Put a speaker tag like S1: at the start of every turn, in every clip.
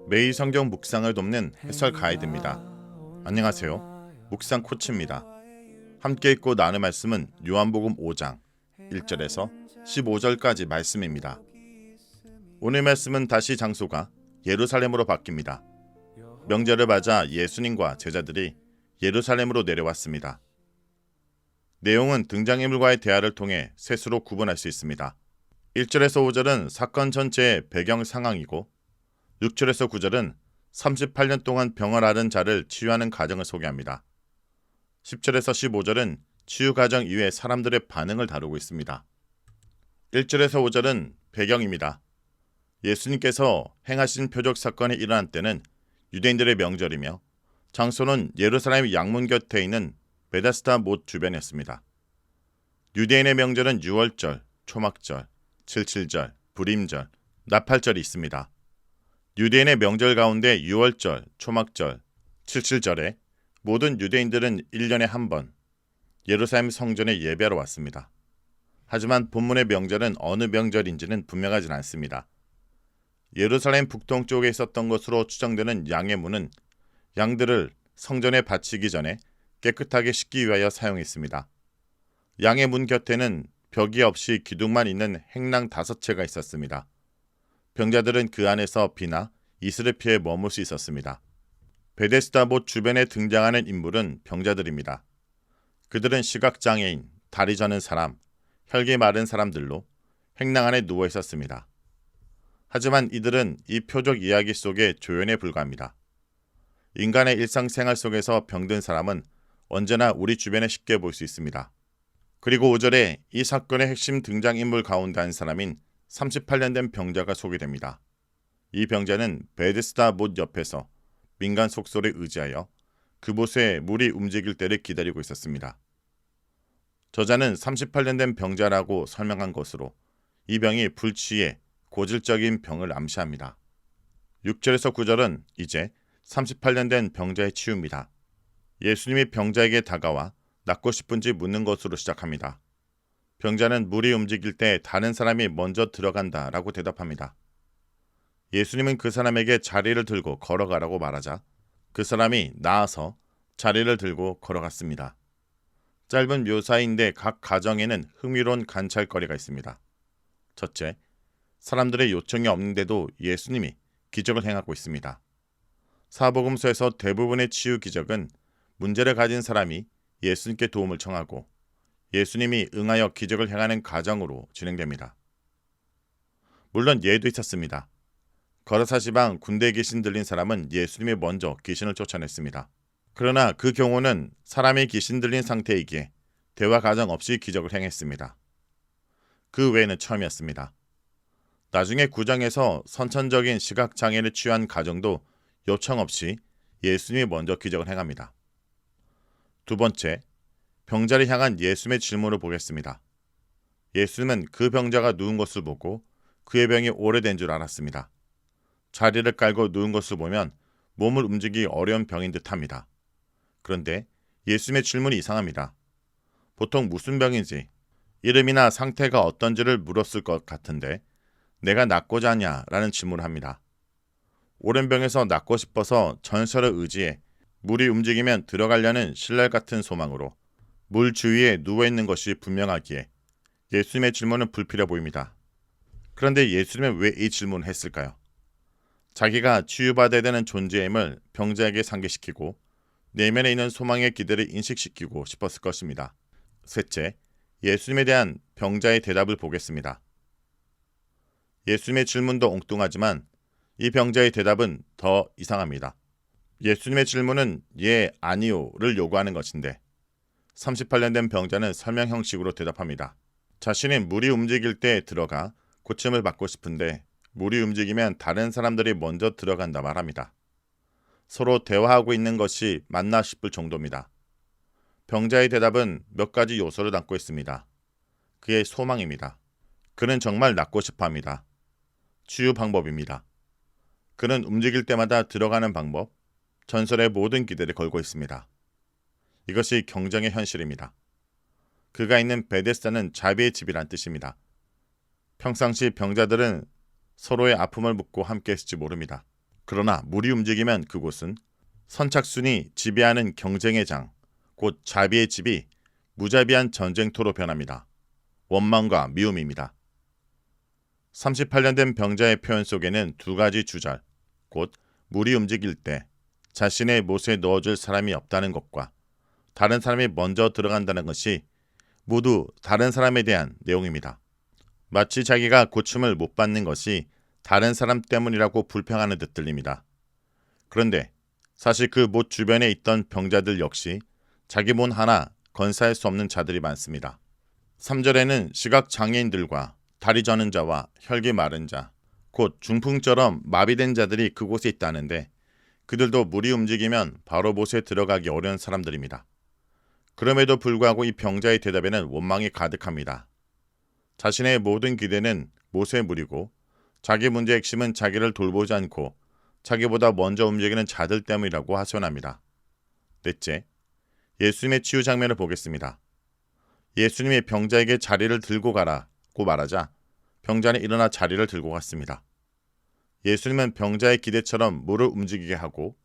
S1: 매일 성경 묵상을 돕는 해설 가이드입니다. 안녕하세요. 묵상 코치입니다. 함께 읽고 나눌 말씀은 요한복음 5장 1절에서 15절까지 말씀입니다. 오늘 말씀은 다시 장소가 예루살렘으로 바뀝니다. 명절을 맞아 예수님과 제자들이 예루살렘으로 내려왔습니다. 내용은 등장인물과의 대화를 통해 셋으로 구분할 수 있습니다. 1절에서 5절은 사건 전체의 배경 상황이고 6절에서 9절은 38년 동안 병을 앓은 자를 치유하는 과정을 소개합니다. 10절에서 15절은 치유 과정 이후의 사람들의 반응을 다루고 있습니다. 1절에서 5절은 배경입니다. 예수님께서 행하신 표적 사건이 일어난 때는 유대인들의 명절이며 장소는 예루살렘 양문 곁에 있는 베데스다 못 주변이었습니다. 유대인의 명절은 유월절, 초막절, 칠칠절, 불임절, 나팔절이 있습니다. 유대인의 명절 가운데 유월절, 초막절, 칠칠절에 모든 유대인들은 1년에 한 번 예루살렘 성전에 예배하러 왔습니다. 하지만 본문의 명절은 어느 명절인지는 분명하진 않습니다. 예루살렘 북동쪽에 있었던 것으로 추정되는 양의 문은 양들을 성전에 바치기 전에 깨끗하게 씻기 위하여 사용했습니다. 양의 문 곁에는 벽이 없이 기둥만 있는 행랑 5채가 있었습니다. 병자들은 그 안에서 비나 이슬을 피해 머물 수 있었습니다. 베데스다 못 주변에 등장하는 인물은 병자들입니다. 그들은 시각장애인, 다리 저는 사람, 혈기 마른 사람들로 행랑 안에 누워 있었습니다. 하지만 이들은 이 표적 이야기 속에 조연에 불과합니다. 인간의 일상생활 속에서 병든 사람은 언제나 우리 주변에 쉽게 볼 수 있습니다. 그리고 5절에 이 사건의 핵심 등장인물 가운데 한 사람인 38년 된 병자가 소개됩니다. 이 병자는 베데스다 못 옆에서 민간 속설에 의지하여 그곳에 물이 움직일 때를 기다리고 있었습니다. 저자는 38년 된 병자라고 설명한 것으로 이 병이 불치의 고질적인 병을 암시합니다. 6절에서 9절은 이제 38년 된 병자의 치유입니다. 예수님이 병자에게 다가와 낫고 싶은지 묻는 것으로 시작합니다. 병자는 물이 움직일 때 다른 사람이 먼저 들어간다 라고 대답합니다. 예수님은 그 사람에게 자리를 들고 걸어가라고 말하자 그 사람이 나아서 자리를 들고 걸어갔습니다. 짧은 묘사인데 각 가정에는 흥미로운 관찰거리가 있습니다. 첫째, 사람들의 요청이 없는데도 예수님이 기적을 행하고 있습니다. 사복음서에서 대부분의 치유 기적은 문제를 가진 사람이 예수님께 도움을 청하고 예수님이 응하여 기적을 행하는 과정으로 진행됩니다. 물론 예도 있었습니다. 거라사 지방 군대에 귀신 들린 사람은 예수님이 먼저 귀신을 쫓아냈습니다. 그러나 그 경우는 사람이 귀신 들린 상태이기에 대화 과정 없이 기적을 행했습니다. 그 외에는 처음이었습니다. 나중에 9장에서 선천적인 시각장애를 치유한 가정도 요청 없이 예수님이 먼저 기적을 행합니다. 두 번째, 병자를 향한 예수님의 질문을 보겠습니다. 예수님은 그 병자가 누운 것을 보고 그의 병이 오래된 줄 알았습니다. 자리를 깔고 누운 것을 보면 몸을 움직이기 어려운 병인 듯합니다. 그런데 예수님의 질문이 이상합니다. 보통 무슨 병인지, 이름이나 상태가 어떤지를 물었을 것 같은데 내가 낫고자 하냐? 라는 질문을 합니다. 오랜 병에서 낫고 싶어서 전설을 의지해 물이 움직이면 들어가려는 신랄 같은 소망으로 물 주위에 누워있는 것이 분명하기에 예수님의 질문은 불필요 보입니다. 그런데 예수님은 왜 이 질문을 했을까요? 자기가 치유받아야 되는 존재임을 병자에게 상기시키고 내면에 있는 소망의 기대를 인식시키고 싶었을 것입니다. 셋째, 예수님에 대한 병자의 대답을 보겠습니다. 예수님의 질문도 엉뚱하지만 이 병자의 대답은 더 이상합니다. 예수님의 질문은 예, 아니요를 요구하는 것인데 38년 된 병자는 설명 형식으로 대답합니다. 자신이 물이 움직일 때 들어가 고침을 받고 싶은데 물이 움직이면 다른 사람들이 먼저 들어간다 말합니다. 서로 대화하고 있는 것이 맞나 싶을 정도입니다. 병자의 대답은 몇 가지 요소를 담고 있습니다. 그의 소망입니다. 그는 정말 낫고 싶어 합니다. 치유 방법입니다. 그는 움직일 때마다 들어가는 방법, 전설의 모든 기대를 걸고 있습니다. 이것이 경쟁의 현실입니다. 그가 있는 베데스다는 자비의 집이란 뜻입니다. 평상시 병자들은 서로의 아픔을 묻고 함께 했을지 모릅니다. 그러나 물이 움직이면 그곳은 선착순이 지배하는 경쟁의 장, 곧 자비의 집이 무자비한 전쟁터로 변합니다. 원망과 미움입니다. 38년 된 병자의 표현 속에는 두 가지 주절, 곧 물이 움직일 때 자신의 못에 넣어줄 사람이 없다는 것과 다른 사람이 먼저 들어간다는 것이 모두 다른 사람에 대한 내용입니다. 마치 자기가 고침을 못 받는 것이 다른 사람 때문이라고 불평하는 듯 들립니다. 그런데 사실 그 못 주변에 있던 병자들 역시 자기 몸 하나 건사할 수 없는 자들이 많습니다. 3절에는 시각장애인들과 다리 저는 자와 혈기 마른 자, 곧 중풍처럼 마비된 자들이 그곳에 있다는데 그들도 물이 움직이면 바로 못에 들어가기 어려운 사람들입니다. 그럼에도 불구하고 이 병자의 대답에는 원망이 가득합니다. 자신의 모든 기대는 못에 물이고 자기 문제의 핵심은 자기를 돌보지 않고 자기보다 먼저 움직이는 자들 때문이라고 하소연합니다. 넷째, 예수님의 치유 장면을 보겠습니다. 예수님이 병자에게 자리를 들고 가라고 말하자 병자는 일어나 자리를 들고 갔습니다. 예수님은 병자의 기대처럼 물을 움직이게 하고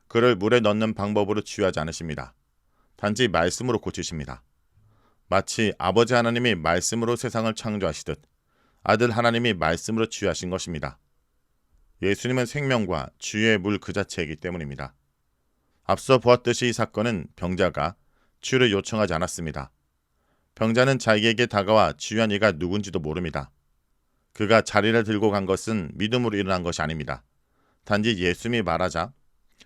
S1: 그를 물에 넣는 방법으로 치유하지 않으십니다. 단지 말씀으로 고치십니다. 마치 아버지 하나님이 말씀으로 세상을 창조하시듯 아들 하나님이 말씀으로 치유하신 것입니다. 예수님은 생명과 치유의 물 그 자체이기 때문입니다. 앞서 보았듯이 이 사건은 병자가 치유를 요청하지 않았습니다. 병자는 자기에게 다가와 치유한 이가 누군지도 모릅니다. 그가 자리를 들고 간 것은 믿음으로 일어난 것이 아닙니다. 단지 예수님이 말하자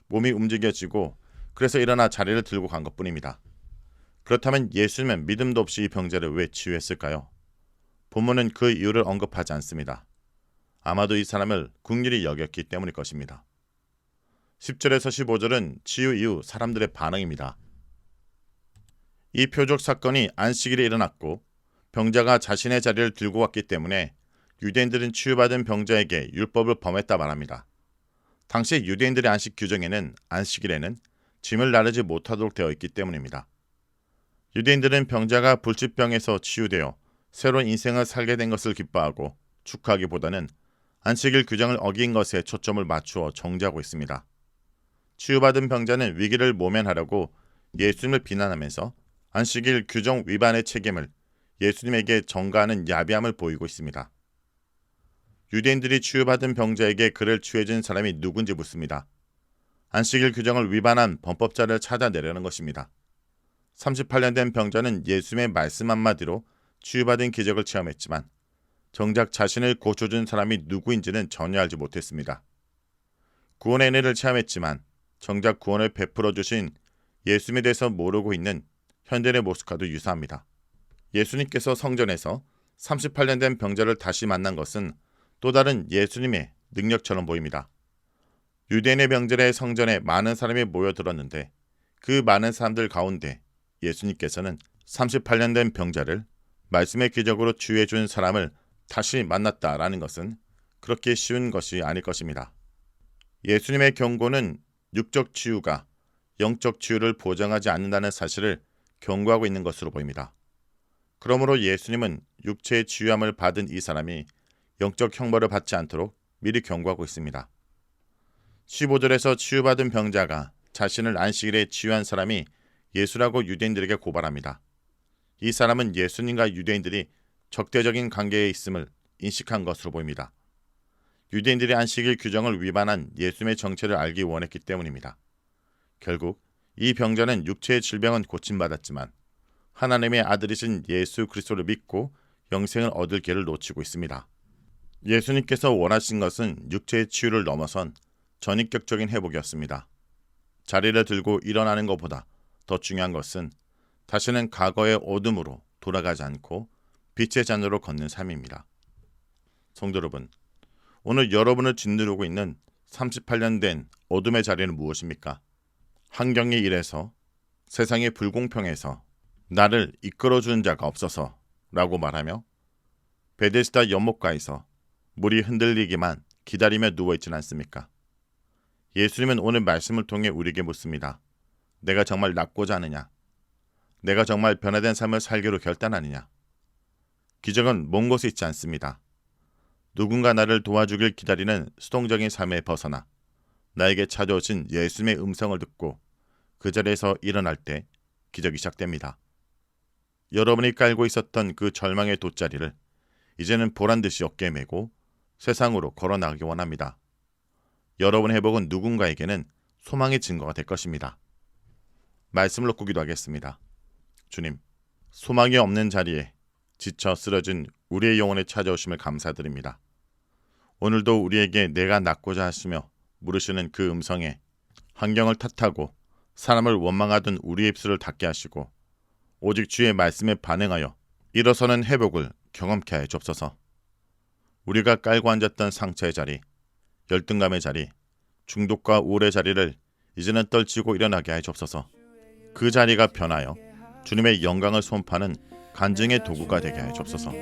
S1: 몸이 움직여지고 그래서 일어나 자리를 들고 간 것뿐입니다. 그렇다면 예수님은 믿음도 없이 이 병자를 왜 치유했을까요? 본문은 그 이유를 언급하지 않습니다. 아마도 이 사람을 긍휼히 여겼기 때문일 것입니다. 10절에서 15절은 치유 이후 사람들의 반응입니다. 이 표적 사건이 안식일에 일어났고 병자가 자신의 자리를 들고 왔기 때문에 유대인들은 치유받은 병자에게 율법을 범했다 말합니다. 당시 유대인들의 안식 규정에는 안식일에는 짐을 나르지 못하도록 되어 있기 때문입니다. 유대인들은 병자가 불치병에서 치유되어 새로운 인생을 살게 된 것을 기뻐하고 축하하기보다는 안식일 규정을 어긴 것에 초점을 맞추어 정죄하고 있습니다. 치유받은 병자는 위기를 모면하려고 예수님을 비난하면서 안식일 규정 위반의 책임을 예수님에게 전가하는 야비함을 보이고 있습니다. 유대인들이 치유받은 병자에게 그를 치유해준 사람이 누군지 묻습니다. 안식일 규정을 위반한 범법자를 찾아내려는 것입니다. 38년 된 병자는 예수님의 말씀 한마디로 치유받은 기적을 체험했지만 정작 자신을 고쳐준 사람이 누구인지는 전혀 알지 못했습니다. 구원의 은혜를 체험했지만 정작 구원을 베풀어 주신 예수님에 대해서 모르고 있는 현대인의 모습과도 유사합니다. 예수님께서 성전에서 38년 된 병자를 다시 만난 것은 또 다른 예수님의 능력처럼 보입니다. 유대인의 명절에 성전에 많은 사람이 모여들었는데 그 많은 사람들 가운데 예수님께서는 38년 된 병자를 말씀의 기적으로 치유해 준 사람을 다시 만났다라는 것은 그렇게 쉬운 것이 아닐 것입니다. 예수님의 경고는 육적 치유가 영적 치유를 보장하지 않는다는 사실을 경고하고 있는 것으로 보입니다. 그러므로 예수님은 육체의 치유함을 받은 이 사람이 영적 형벌을 받지 않도록 미리 경고하고 있습니다. 15절에서 치유받은 병자가 자신을 안식일에 치유한 사람이 예수라고 유대인들에게 고발합니다. 이 사람은 예수님과 유대인들이 적대적인 관계에 있음을 인식한 것으로 보입니다. 유대인들이 안식일 규정을 위반한 예수님의 정체를 알기 원했기 때문입니다. 결국 이 병자는 육체의 질병은 고침받았지만 하나님의 아들이신 예수 그리스도를 믿고 영생을 얻을 길을 놓치고 있습니다. 예수님께서 원하신 것은 육체의 치유를 넘어선 전인격적인 회복이었습니다. 자리를 들고 일어나는 것보다 더 중요한 것은 다시는 과거의 어둠으로 돌아가지 않고 빛의 잔으로 걷는 삶입니다. 성도 여러분, 오늘 여러분을 짓누르고 있는 38년 된 어둠의 자리는 무엇입니까? 환경이 이래서, 세상이 불공평해서, 나를 이끌어주는 자가 없어서 라고 말하며 베데스다 연못가에서 물이 흔들리기만 기다리며 누워있지는 않습니까? 예수님은 오늘 말씀을 통해 우리에게 묻습니다. 내가 정말 낫고자 하느냐? 내가 정말 변화된 삶을 살기로 결단하느냐? 기적은 먼 곳에 있지 않습니다. 누군가 나를 도와주길 기다리는 수동적인 삶에 벗어나 나에게 찾아오신 예수님의 음성을 듣고 그 자리에서 일어날 때 기적이 시작됩니다. 여러분이 깔고 있었던 그 절망의 돗자리를 이제는 보란듯이 어깨에 메고 세상으로 걸어나가기 원합니다. 여러분의 회복은 누군가에게는 소망의 증거가 될 것입니다. 말씀을 놓고 기도하겠습니다. 주님, 소망이 없는 자리에 지쳐 쓰러진 우리의 영혼에 찾아오심을 감사드립니다. 오늘도 우리에게 내가 낫고자 하시며 물으시는 그 음성에 환경을 탓하고 사람을 원망하던 우리의 입술을 닫게 하시고 오직 주의 말씀에 반응하여 일어서는 회복을 경험케 하여 주옵소서. 우리가 깔고 앉았던 상처의 자리, 열등감의 자리, 중독과 우울의 자리를 이제는 떨치고 일어나게 하여 주옵소서. 그 자리가 변하여 주님의 영광을 손파는 간증의 도구가 되게 하여 주옵소서.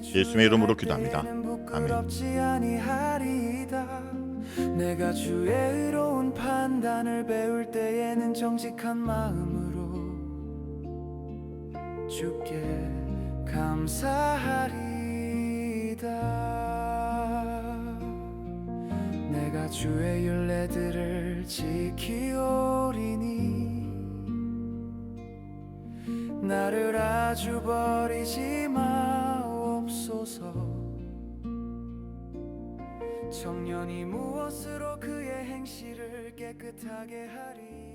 S1: 예수님의 이름으로 기도합니다. 아멘.
S2: 내가 주의 의로운 판단을 배울 때에는 정직한 마음으로 주께 감사하리이다. 내가 주의 율례들을 지키오리니 나를 아주 버리지 마옵소서. 청년이 무엇으로 그의 행실을 깨끗하게 하리.